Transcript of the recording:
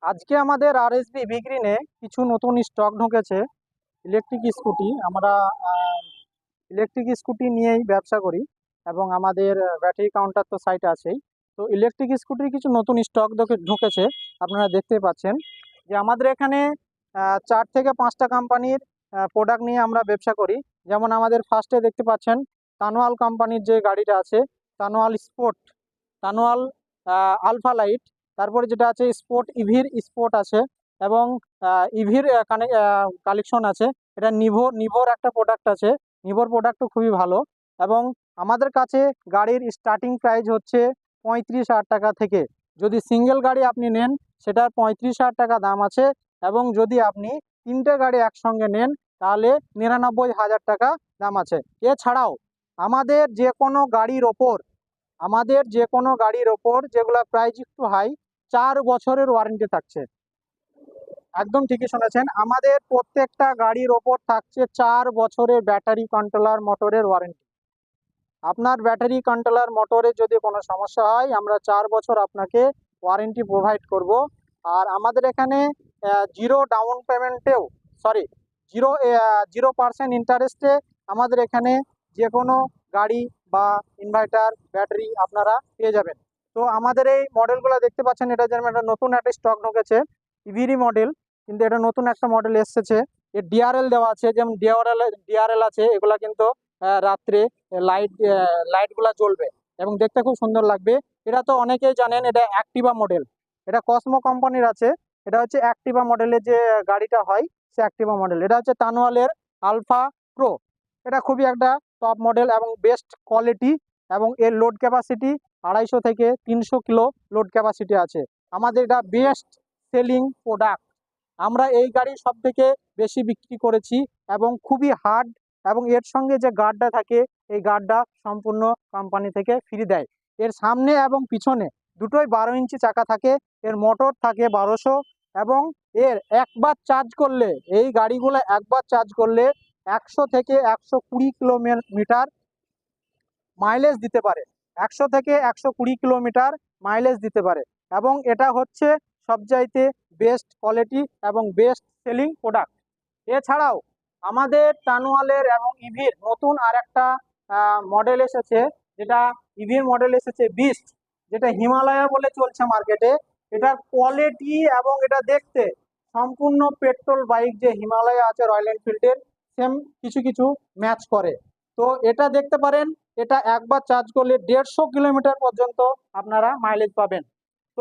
আজকে আমাদের আরএসবি বিগ্রিনে কিছু নতুন স্টক ঢুকেছে ইলেকট্রিক স্কুটি। আমরা ইলেকট্রিক স্কুটি নিয়েই ব্যবসা করি এবং আমাদের ব্যাটারি কাউন্টার তো সাইট আছেই। তো ইলেকট্রিক স্কুটির কিছু নতুন স্টক ঢুকেছে, আপনারা দেখতে পাচ্ছেন যে আমাদের এখানে 4 থেকে 5টা কোম্পানির প্রোডাক্ট নিয়ে আমরা ব্যবসা করি। যেমন আমাদের ফার্স্টে দেখতে পাচ্ছেন তানোয়াল কোম্পানির যে গাড়িটা আছে, তানোয়াল স্পোর্ট, তানোয়াল আলফা লাইট। তারপরে যেটা আছে স্পোর্ট ইভির স্পোর্ট আছে এবং ইভির কালেকশন আছে। এটা নিভোর একটা প্রোডাক্ট আছে, নিভোর প্রোডাক্টও খুবই ভালো। এবং আমাদের কাছে গাড়ির স্টার্টিং প্রাইস হচ্ছে 35,000 টাকা থেকে। যদি সিঙ্গেল গাড়ি আপনি নেন সেটার 35,000 টাকা দাম আছে, এবং যদি আপনি 3টে গাড়ি একসঙ্গে নেন তাহলে 99,000 টাকা দাম আছে। এছাড়াও আমাদের যে কোনো গাড়ির ওপর যেগুলো প্রাইস একটু হাই, 4 বছরের ওয়ারেন্টি থাকছে। একদম ঠিকই শুনেছেন, আমাদের প্রত্যেকটা গাড়ির ওপর থাকছে 4 বছরের ব্যাটারি কন্ট্রোলার মোটরের ওয়ারেন্টি। আপনার ব্যাটারি কন্ট্রোলার মোটরে যদি কোনো সমস্যা হয় আমরা 4 বছর আপনাকে ওয়ারেন্টি প্রোভাইড করব। আর আমাদের এখানে জিরো ডাউন পেমেন্টেও, সরি, 0% ইন্টারেস্টে আমাদের এখানে যে কোনো গাড়ি বা ইনভার্টার ব্যাটারি আপনারা পেয়ে যাবেন। তো আমাদের এই মডেলগুলো দেখতে পাচ্ছেন, এটা যেমন একটা নতুন একটা স্টক ঢুকেছে ইভিরি মডেল, কিন্তু এটা নতুন একটা মডেল এসেছে। এর ডিআরএল দেওয়া আছে, যেমন ডিআরএল আছে, এগুলা কিন্তু রাত্রে লাইটগুলা জ্বলবে এবং দেখতে খুব সুন্দর লাগবে। এটা তো অনেকেই জানেন, এটা অ্যাক্টিভা মডেল, এটা কসমো কোম্পানির আছে। এটা হচ্ছে অ্যাক্টিভা মডেলের যে গাড়িটা হয় সে অ্যাক্টিভা মডেল। এটা হচ্ছে তানোয়ালের আলফা প্রো। এটা খুবই একটা টপ মডেল এবং বেস্ট কোয়ালিটি, এবং এর লোড ক্যাপাসিটি 250 থেকে 300 কিলো লোড ক্যাপাসিটি আছে। আমাদের এটা বেস্ট সেলিং প্রোডাক্ট। আমরা এই গাড়ি সব থেকে বেশি বিক্রি করেছি এবং খুবই হার্ড, এবং এর সঙ্গে যে গার্ডটা থাকে এই গার্ডটা সম্পূর্ণ কোম্পানি থেকে ফ্রি দেয়। এর সামনে এবং পিছনে দুটোই 12 ইঞ্চি চাকা থাকে, এর মোটর থাকে 1200, এবং এর একবার চার্জ করলে, এই গাড়িগুলো একবার চার্জ করলে 100 থেকে 120 কিলোমিটার মাইলেজ দিতে পারে। 100 থেকে 120 কিলোমিটার মাইলেজ দিতে পারে, এবং এটা হচ্ছে সবচাইতে বেস্ট কোয়ালিটি এবং বেস্ট সেলিং প্রোডাক্ট। এছাড়াও আমাদের টানুয়ালের এবং ইভির নতুন আর একটা মডেল এসেছে, যেটা ইভির মডেল এসেছে বিস্ট, যেটা হিমালয়া বলে চলছে মার্কেটে। এটার কোয়ালিটি এবং এটা দেখতে সম্পূর্ণ পেট্রোল বাইক যে হিমালয়া আছে রয়্যাল এনফিল্ডের, সেম কিছু কিছু ম্যাচ করে। তো এটা দেখতে পারেন, এটা একবার চার্জ করলে 150 কিলোমিটার পর্যন্ত আপনারা মাইলেজ পাবেন।